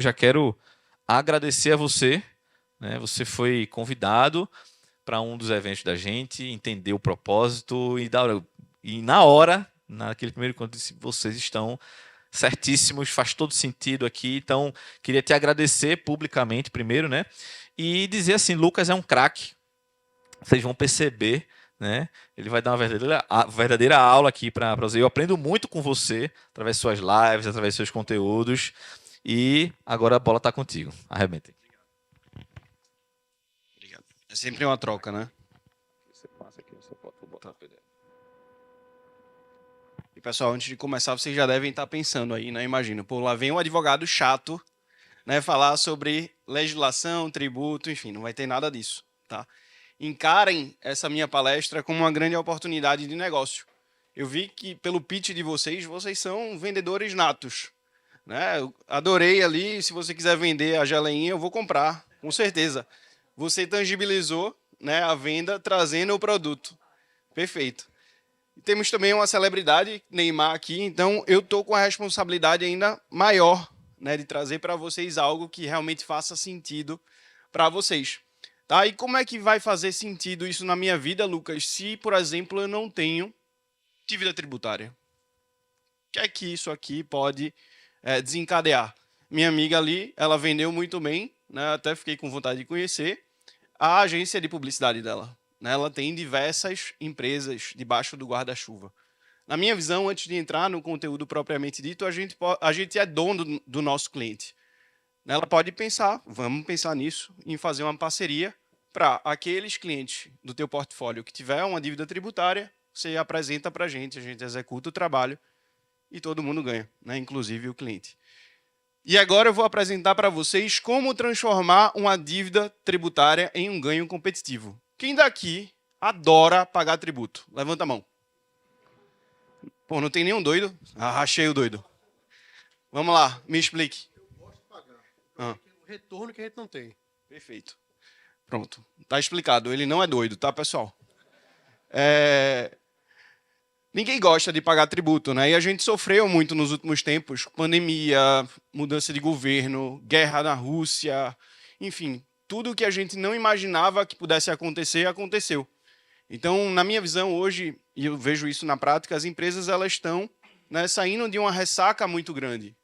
Já quero agradecer a você, né? Você foi convidado para um dos eventos da gente, entendeu o propósito e na hora, naquele primeiro encontro, disse, vocês estão certíssimos, faz todo sentido aqui. Então, queria te agradecer publicamente primeiro, né? E dizer assim, Lucas é um craque. Vocês vão perceber, né? Ele vai dar uma verdadeira aula aqui para você. Eu aprendo muito com você, através de suas lives, através de seus conteúdos. E agora a bola está contigo. Arrebentem. Obrigado. É sempre uma troca, né? Você passa aqui, você pode botar PDF. E, pessoal, antes de começar, vocês já devem estar pensando aí, né? Imagina, pô, lá vem um advogado chato, né? Falar sobre legislação, tributo, enfim, não vai ter nada disso, tá? Encarem essa minha palestra como uma grande oportunidade de negócio. Eu vi que, pelo pitch de vocês, vocês são vendedores natos, né? Eu adorei ali, se você quiser vender a geleinha, eu vou comprar, com certeza. Você tangibilizou, né, a venda trazendo o produto. Perfeito. Temos também uma celebridade, Neymar, aqui, então eu estou com a responsabilidade ainda maior, né, de trazer para vocês algo que realmente faça sentido para vocês. Tá? E como é que vai fazer sentido isso na minha vida, Lucas, se, por exemplo, eu não tenho dívida tributária? O que é que isso aqui pode desencadear? Minha amiga ali, ela vendeu muito bem, né, até fiquei com vontade de conhecer, a agência de publicidade dela. Né, ela tem diversas empresas debaixo do guarda-chuva. Na minha visão, antes de entrar no conteúdo propriamente dito, a gente é dono do nosso cliente. Ela pode pensar, vamos pensar nisso, em fazer uma parceria para aqueles clientes do teu portfólio que tiver uma dívida tributária, você apresenta para a gente executa o trabalho e todo mundo ganha, né, inclusive o cliente. E agora eu vou apresentar para vocês como transformar uma dívida tributária em um ganho competitivo. Quem daqui adora pagar tributo? Levanta a mão. Pô, não tem nenhum doido? Ah, achei o doido. Vamos lá, me explique. Eu gosto de pagar. O retorno que a gente não tem. Perfeito. Pronto, tá explicado. Ele não é doido, tá, pessoal? Ninguém gosta de pagar tributo, né? E a gente sofreu muito nos últimos tempos, pandemia, mudança de governo, guerra na Rússia, enfim, tudo que a gente não imaginava que pudesse acontecer, aconteceu. Então, na minha visão hoje, e eu vejo isso na prática, as empresas elas estão, né, saindo de uma ressaca muito grande.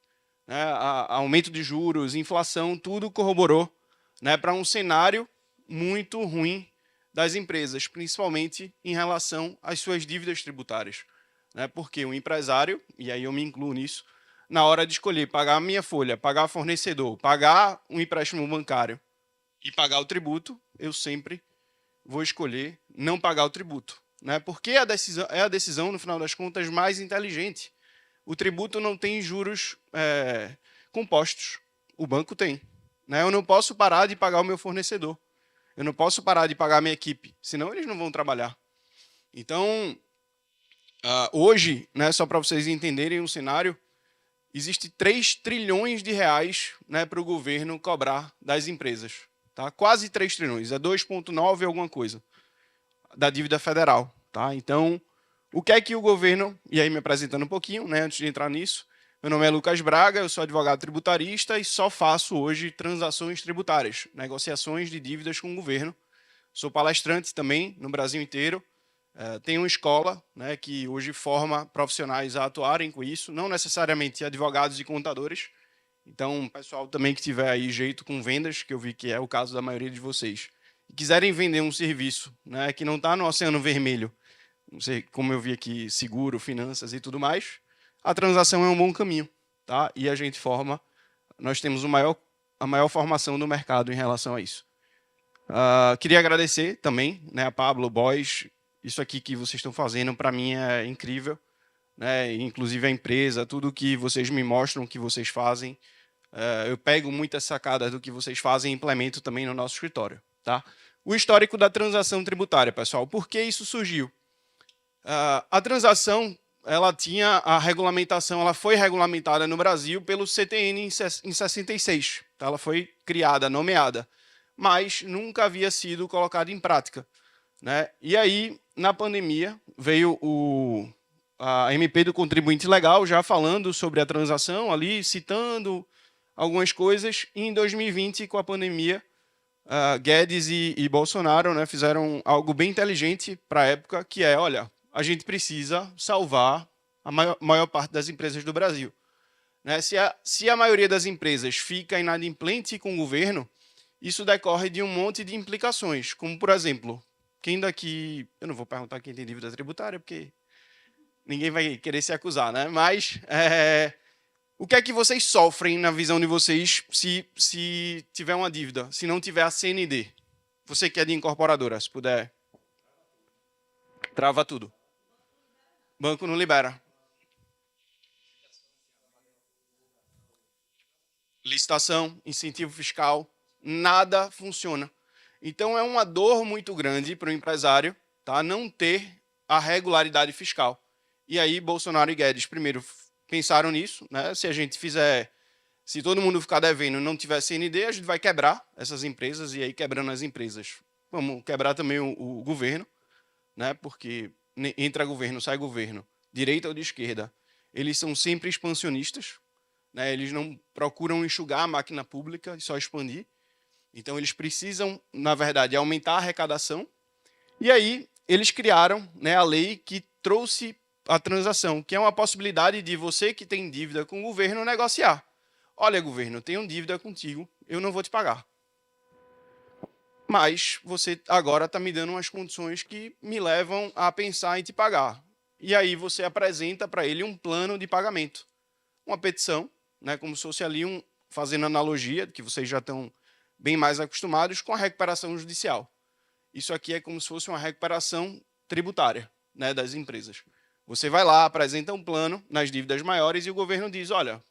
Né? Aumento de juros, inflação, tudo corroborou, né, para um cenário muito ruim das empresas, principalmente em relação às suas dívidas tributárias. Né? Porque o empresário, e aí eu me incluo nisso, na hora de escolher pagar a minha folha, pagar fornecedor, pagar um empréstimo bancário e pagar o tributo, eu sempre vou escolher não pagar o tributo. Né? Porque é a decisão, no final das contas, mais inteligente. O tributo não tem juros compostos. O banco tem. Né? Eu não posso parar de pagar o meu fornecedor. Eu não posso parar de pagar a minha equipe, senão eles não vão trabalhar. Então, hoje, né, só para vocês entenderem o cenário, existe 3 trilhões de reais, né, para o governo cobrar das empresas. Tá? Quase 3 trilhões, é 2,9 alguma coisa, da dívida federal. Tá? Então, o que é que o governo, e aí me apresentando um pouquinho, né, antes de entrar nisso, meu nome é Lucas Braga, eu sou advogado tributarista e só faço hoje transações tributárias, negociações de dívidas com o governo. Sou palestrante também no Brasil inteiro. Tenho uma escola, né, que hoje forma profissionais a atuarem com isso, não necessariamente advogados e contadores. Então, pessoal também que tiver aí jeito com vendas, que eu vi que é o caso da maioria de vocês, e quiserem vender um serviço, né, que não está no Oceano Vermelho, não sei, como eu vi aqui, seguro, finanças e tudo mais, a transação é um bom caminho. Tá? E a gente nós temos a maior formação do mercado em relação a isso. Queria agradecer também, né, a Pablo, Boys, isso aqui que vocês estão fazendo, para mim é incrível. Né, inclusive a empresa, tudo que vocês me mostram, que vocês fazem, eu pego muitas sacadas do que vocês fazem e implemento também no nosso escritório. Tá? O histórico da transação tributária, pessoal, por que isso surgiu? A transação, ela tinha a regulamentação, ela foi regulamentada no Brasil pelo CTN em 66. Tá? Ela foi criada, nomeada, mas nunca havia sido colocada em prática. Né? E aí, na pandemia, veio a MP do contribuinte legal já falando sobre a transação ali, citando algumas coisas. E em 2020, com a pandemia, Guedes e Bolsonaro, né, fizeram algo bem inteligente para a época, que é, olha, a gente precisa salvar a maior parte das empresas do Brasil. Né? Se a maioria das empresas fica inadimplente com o governo, isso decorre de um monte de implicações, como, por exemplo, quem daqui... Eu não vou perguntar quem tem dívida tributária, porque ninguém vai querer se acusar, né? Mas o que é que vocês sofrem, na visão de vocês, se tiver uma dívida, se não tiver a CND? Você que é de incorporadora, se puder. Trava tudo. Banco não libera. Licitação, incentivo fiscal, nada funciona. Então, é uma dor muito grande para o empresário, tá, não ter a regularidade fiscal. E aí, Bolsonaro e Guedes, primeiro, pensaram nisso. Né? Se todo mundo ficar devendo e não tiver CND, a gente vai quebrar essas empresas, e aí, quebrando as empresas, vamos quebrar também o governo, né? Porque entra governo, sai governo, direita ou de esquerda, eles são sempre expansionistas. Né? Eles não procuram enxugar a máquina pública e só expandir. Então, eles precisam, na verdade, aumentar a arrecadação. E aí, eles criaram, né, a lei que trouxe a transação, que é uma possibilidade de você que tem dívida com o governo negociar. Olha, governo, eu tenho dívida contigo, eu não vou te pagar. Mas você agora está me dando umas condições que me levam a pensar em te pagar. E aí você apresenta para ele um plano de pagamento. Uma petição, né, como se fosse ali fazendo analogia, que vocês já estão bem mais acostumados, com a recuperação judicial. Isso aqui é como se fosse uma recuperação tributária, né, das empresas. Você vai lá, apresenta um plano nas dívidas maiores e o governo diz, olha,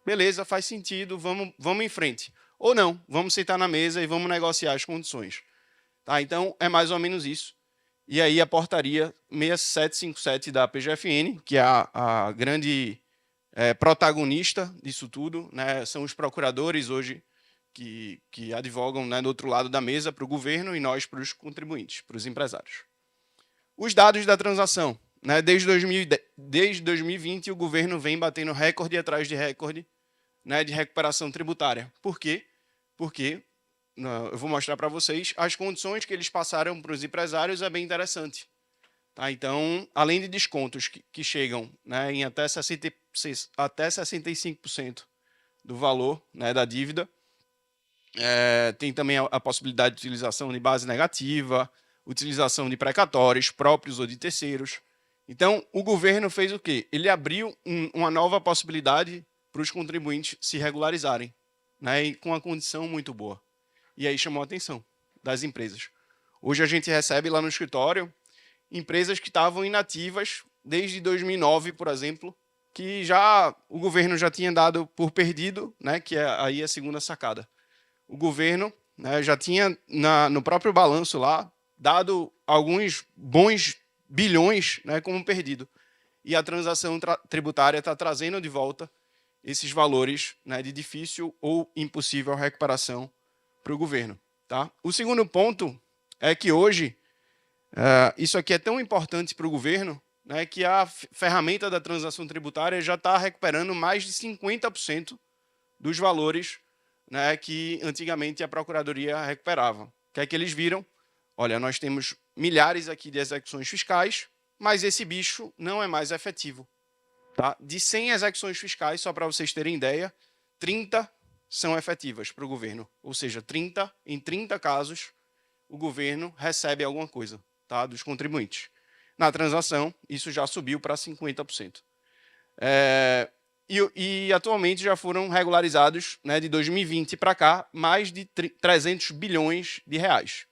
beleza, faz sentido, vamos em frente. Ou não, vamos sentar na mesa e vamos negociar as condições. Tá? Então, é mais ou menos isso. E aí a portaria 6757 da PGFN, que é a grande protagonista disso tudo, né, são os procuradores hoje que advogam, né, do outro lado da mesa para o governo e nós para os contribuintes, para os empresários. Os dados da transação. Né, desde 2020, o governo vem batendo recorde atrás de recorde, né, de recuperação tributária. Por quê? Porque, eu vou mostrar para vocês, as condições que eles passaram para os empresários é bem interessante. Tá? Então, além de descontos que chegam, né, em até 65% do valor, né, da dívida, tem também a possibilidade de utilização de base negativa, utilização de precatórios próprios ou de terceiros. Então, o governo fez o quê? Ele abriu uma nova possibilidade para os contribuintes se regularizarem, né, e com uma condição muito boa. E aí chamou a atenção das empresas. Hoje a gente recebe lá no escritório empresas que estavam inativas desde 2009, por exemplo, que o governo já tinha dado por perdido, né, que é aí a segunda sacada. O governo, né, já tinha, no próprio balanço lá, dado alguns bons bilhões, né, como perdido. E a transação tributária está trazendo de volta esses valores, né, de difícil ou impossível recuperação para o governo. Tá? O segundo ponto é que hoje, isso aqui é tão importante para o governo, né, que a ferramenta da transação tributária já está recuperando mais de 50% dos valores, né, que antigamente a Procuradoria recuperava. O que é que eles viram? Olha, nós temos milhares aqui de execuções fiscais, mas esse bicho não é mais efetivo. Tá? De 100 execuções fiscais, só para vocês terem ideia, 30 são efetivas para o governo. Ou seja, em 30 casos, o governo recebe alguma coisa, tá, dos contribuintes. Na transação, isso já subiu para 50%. E atualmente já foram regularizados, né, de 2020 para cá, mais de 300 bilhões de reais.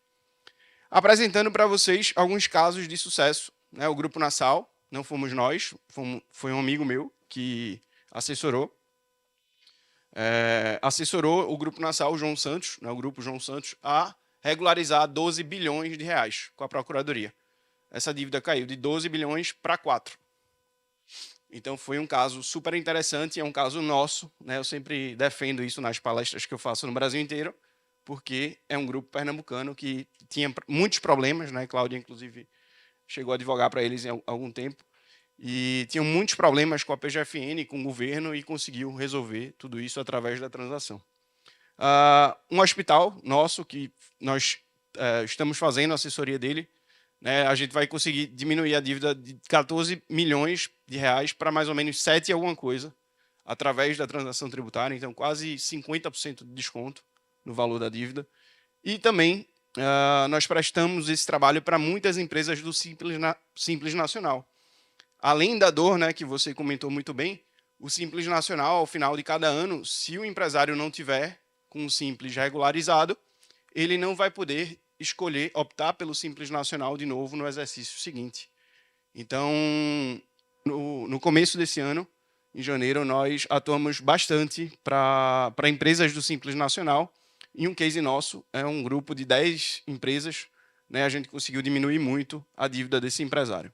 Apresentando para vocês alguns casos de sucesso. Né, o Grupo Nassau, não fomos nós, foi um amigo meu que assessorou. Assessorou o Grupo Nassau, o João Santos, né, o Grupo João Santos, a regularizar 12 bilhões de reais com a Procuradoria. Essa dívida caiu de 12 bilhões para 4. Então, foi um caso super interessante, é um caso nosso. Né? Eu sempre defendo isso nas palestras que eu faço no Brasil inteiro, porque é um grupo pernambucano que tinha muitos problemas, né? Cláudia, inclusive, chegou a advogar para eles em algum tempo. e tinham muitos problemas com a PGFN, com o governo, e conseguiu resolver tudo isso através da transação. Um hospital nosso, que nós estamos fazendo a assessoria dele, né, a gente vai conseguir diminuir a dívida de 14 milhões de reais para mais ou menos 7 e alguma coisa, através da transação tributária, então quase 50% de desconto no valor da dívida. E também nós prestamos esse trabalho para muitas empresas do Simples Nacional. Além da dor, né, que você comentou muito bem, o Simples Nacional, ao final de cada ano, se o empresário não tiver com o Simples regularizado, ele não vai poder escolher, optar pelo Simples Nacional de novo no exercício seguinte. Então, no começo desse ano, em janeiro, nós atuamos bastante para empresas do Simples Nacional, e um case nosso é um grupo de 10 empresas, né, a gente conseguiu diminuir muito a dívida desse empresário.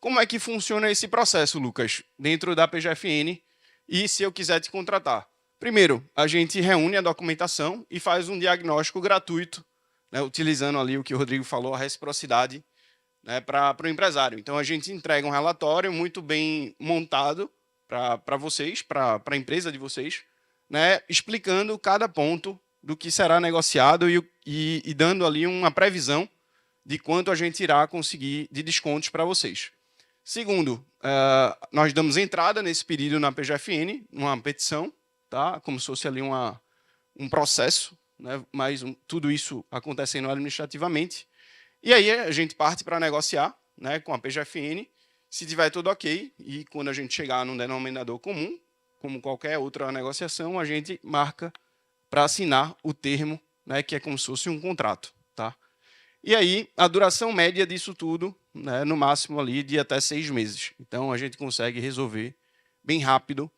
Como é que funciona esse processo, Lucas, dentro da PGFN e se eu quiser te contratar? Primeiro, a gente reúne a documentação e faz um diagnóstico gratuito, né, utilizando ali o que o Rodrigo falou, a reciprocidade, né, para o empresário. Então, a gente entrega um relatório muito bem montado para vocês, para a empresa de vocês, né, explicando cada ponto do que será negociado e dando ali uma previsão de quanto a gente irá conseguir de descontos para vocês. Segundo, nós damos entrada nesse pedido na PGFN, uma petição, tá? Como se fosse ali um processo, né? Mas tudo isso acontecendo administrativamente. E aí a gente parte para negociar, né, com a PGFN, se tiver tudo ok, e quando a gente chegar num denominador comum, como qualquer outra negociação, a gente marca para assinar o termo, né, que é como se fosse um contrato. Tá? E aí, a duração média disso tudo, né, no máximo ali de até 6 meses. Então, a gente consegue resolver bem rápido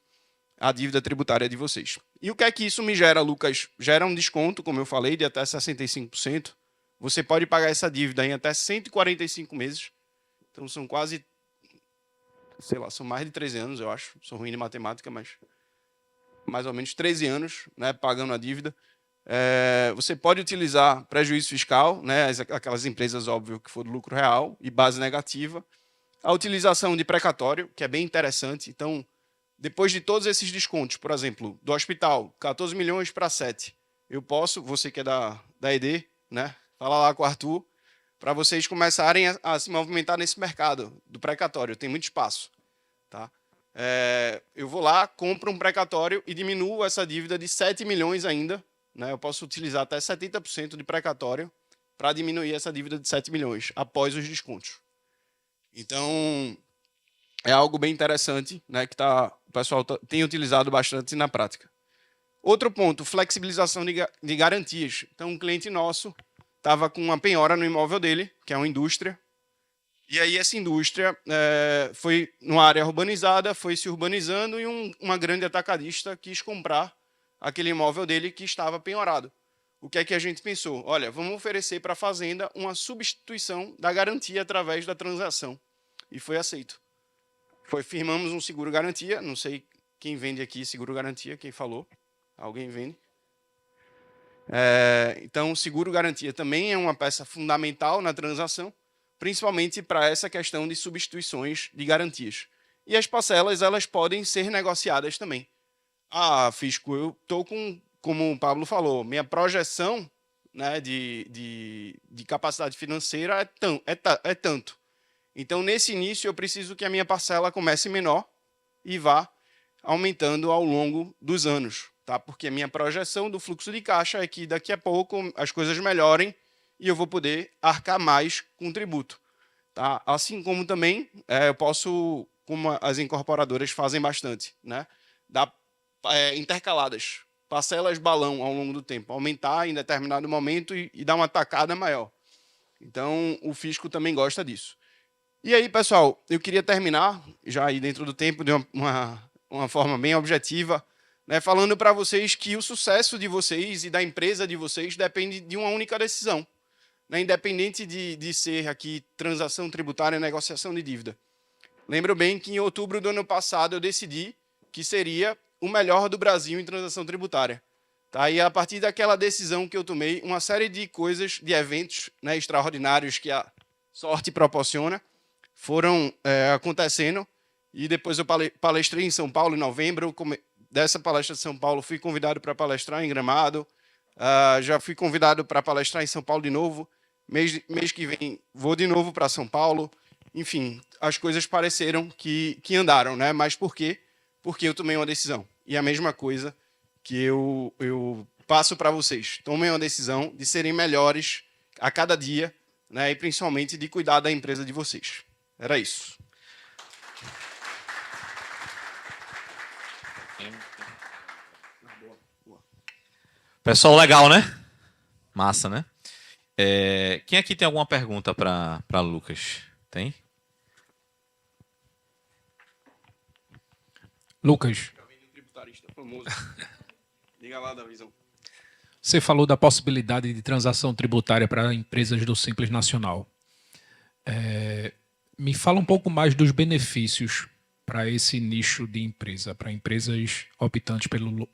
a dívida tributária de vocês. E o que é que isso me gera, Lucas? Gera um desconto, como eu falei, de até 65%. Você pode pagar essa dívida em até 145 meses. Então, são quase, sei lá, são mais de 13 anos, eu acho. Sou ruim de matemática, mas mais ou menos 13 anos, né, pagando a dívida. Você pode utilizar prejuízo fiscal, né, aquelas empresas, óbvio, que for do lucro real, e base negativa. A utilização de precatório, que é bem interessante. Então, depois de todos esses descontos, por exemplo, do hospital, 14 milhões para 7, eu posso, você que é da ED, né, fala lá com o Arthur, para vocês começarem a se movimentar nesse mercado do precatório. Tem muito espaço. Tá? Eu vou lá, compro um precatório e diminuo essa dívida de 7 milhões ainda. Né? Eu posso utilizar até 70% de precatório para diminuir essa dívida de 7 milhões após os descontos. Então, é algo bem interessante, né, que o pessoal tem utilizado bastante na prática. Outro ponto, flexibilização de garantias. Então, um cliente nosso estava com uma penhora no imóvel dele, que é uma indústria, e aí essa indústria foi numa área urbanizada, foi se urbanizando, e uma grande atacadista quis comprar aquele imóvel dele que estava penhorado. O que é que a gente pensou? Olha, vamos oferecer para a fazenda uma substituição da garantia através da transação. E foi aceito. Firmamos um seguro-garantia, não sei quem vende aqui seguro-garantia, quem falou? Alguém vende? Então, seguro-garantia também é uma peça fundamental na transação, principalmente para essa questão de substituições de garantias. E as parcelas, elas podem ser negociadas também. Fisco, eu estou com, como o Pablo falou, minha projeção, né, de capacidade financeira é tanto. Então, nesse início, eu preciso que a minha parcela comece menor e vá aumentando ao longo dos anos. Tá? Porque a minha projeção do fluxo de caixa é que daqui a pouco as coisas melhorem e eu vou poder arcar mais com o tributo. Tá? Assim como também eu posso, como as incorporadoras fazem bastante, né, dar intercaladas, parcelas balão ao longo do tempo, aumentar em determinado momento e dar uma tacada maior. Então, o fisco também gosta disso. E aí, pessoal, eu queria terminar, já aí dentro do tempo, de uma forma bem objetiva, né, falando para vocês que o sucesso de vocês e da empresa de vocês depende de uma única decisão, né, independente de ser aqui transação tributária e negociação de dívida. Lembro bem que em outubro do ano passado eu decidi que seria o melhor do Brasil em transação tributária. Tá? E a partir daquela decisão que eu tomei, uma série de coisas, de eventos, né, extraordinários que a sorte proporciona, foram acontecendo. E depois eu palestrei em São Paulo em novembro. Dessa palestra de São Paulo, fui convidado para palestrar em Gramado. Já fui convidado para palestrar em São Paulo de novo. Mês que vem vou de novo para São Paulo. Enfim, as coisas pareceram que andaram, né? Mas por quê? Porque eu tomei uma decisão. E a mesma coisa que eu passo para vocês. Tomem uma decisão de serem melhores a cada dia, né? E principalmente de cuidar da empresa de vocês. Era isso. Pessoal legal, né? Massa, né? Quem aqui tem alguma pergunta para Lucas? Tem? Lucas, Tributarista famoso. Diga lá, Davizão. você falou da possibilidade de transação tributária para empresas do Simples Nacional. Me fala um pouco mais dos benefícios para esse nicho de empresa, para empresas optantes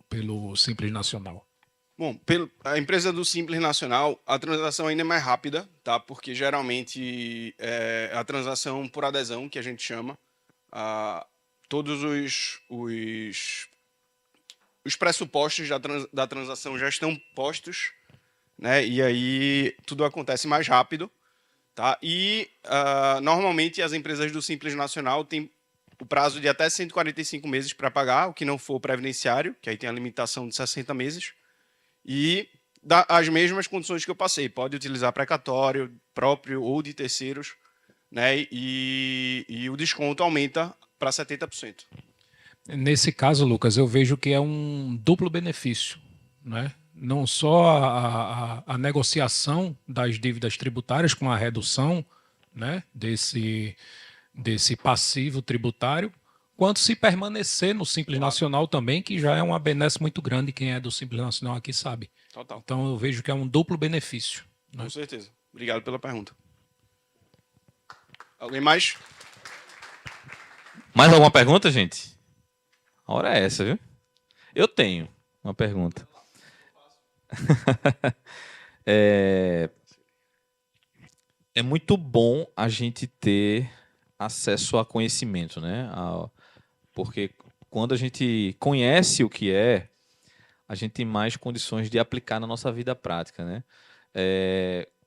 pelo Simples Nacional. Bom, a empresa do Simples Nacional, a transação ainda é mais rápida, tá? Porque geralmente é a transação por adesão, que a gente chama. Todos os pressupostos da transação já estão postos, né? E aí tudo acontece mais rápido, tá? E normalmente as empresas do Simples Nacional têm o prazo de até 145 meses para pagar, o que não for previdenciário, que aí tem a limitação de 60 meses. E as mesmas condições que eu passei. Pode utilizar precatório próprio ou de terceiros, né? E o desconto aumenta para 70%. Nesse caso, Lucas, eu vejo que é um duplo benefício, né? Não só a negociação das dívidas tributárias com a redução, né, desse passivo tributário, quanto se permanecer no Simples Nacional também, que já é uma benesse muito grande, quem é do Simples Nacional aqui sabe. Total. Então eu vejo que é um duplo benefício. Né? Com certeza. Obrigado pela pergunta. Alguém mais? Mais alguma pergunta, gente? A hora é essa, viu? Eu tenho uma pergunta. É muito bom a gente ter acesso a conhecimento, né? Porque quando a gente conhece o que a gente tem mais condições de aplicar na nossa vida prática, né?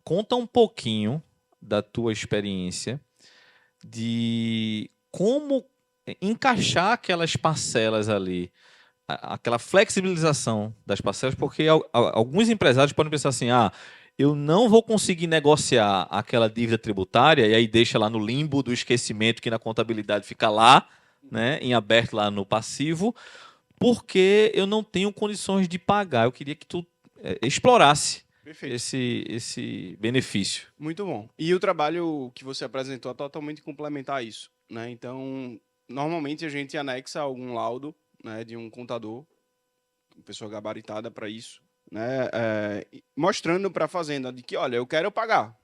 Conta um pouquinho da tua experiência de como encaixar aquelas parcelas ali, aquela flexibilização das parcelas, porque alguns empresários podem pensar assim, eu não vou conseguir negociar aquela dívida tributária e aí deixa lá no limbo do esquecimento que na contabilidade fica lá, né, em aberto lá no passivo, porque eu não tenho condições de pagar. Eu queria que tu explorasse esse benefício. Muito bom. E o trabalho que você apresentou é totalmente complementar a isso, né? Então, normalmente a gente anexa algum laudo, né, de um contador, uma pessoa gabaritada para isso, né, mostrando para a fazenda de que, olha, eu quero pagar,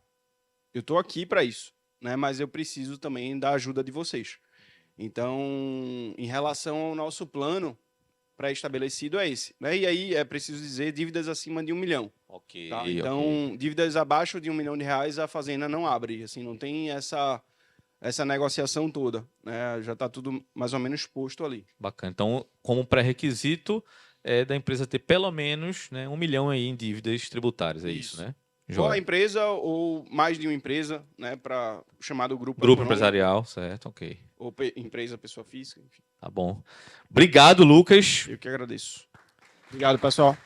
eu estou aqui para isso, né, mas eu preciso também da ajuda de vocês. Então, em relação ao nosso plano pré-estabelecido é esse, né? E aí é preciso dizer dívidas acima de 1 milhão. Ok. Tá? Então, dívidas abaixo de R$1 milhão a fazenda não abre, assim, não tem essa negociação toda, né? Já está tudo mais ou menos posto ali. Bacana. Então, como pré-requisito é da empresa ter pelo menos, né, 1 milhão aí em dívidas tributárias, é isso, né? Ou a empresa ou mais de uma empresa, né, para o chamado grupo empresarial, certo, ok. Ou empresa, pessoa física, enfim. Tá bom. Obrigado, Lucas. Eu que agradeço. Obrigado, pessoal.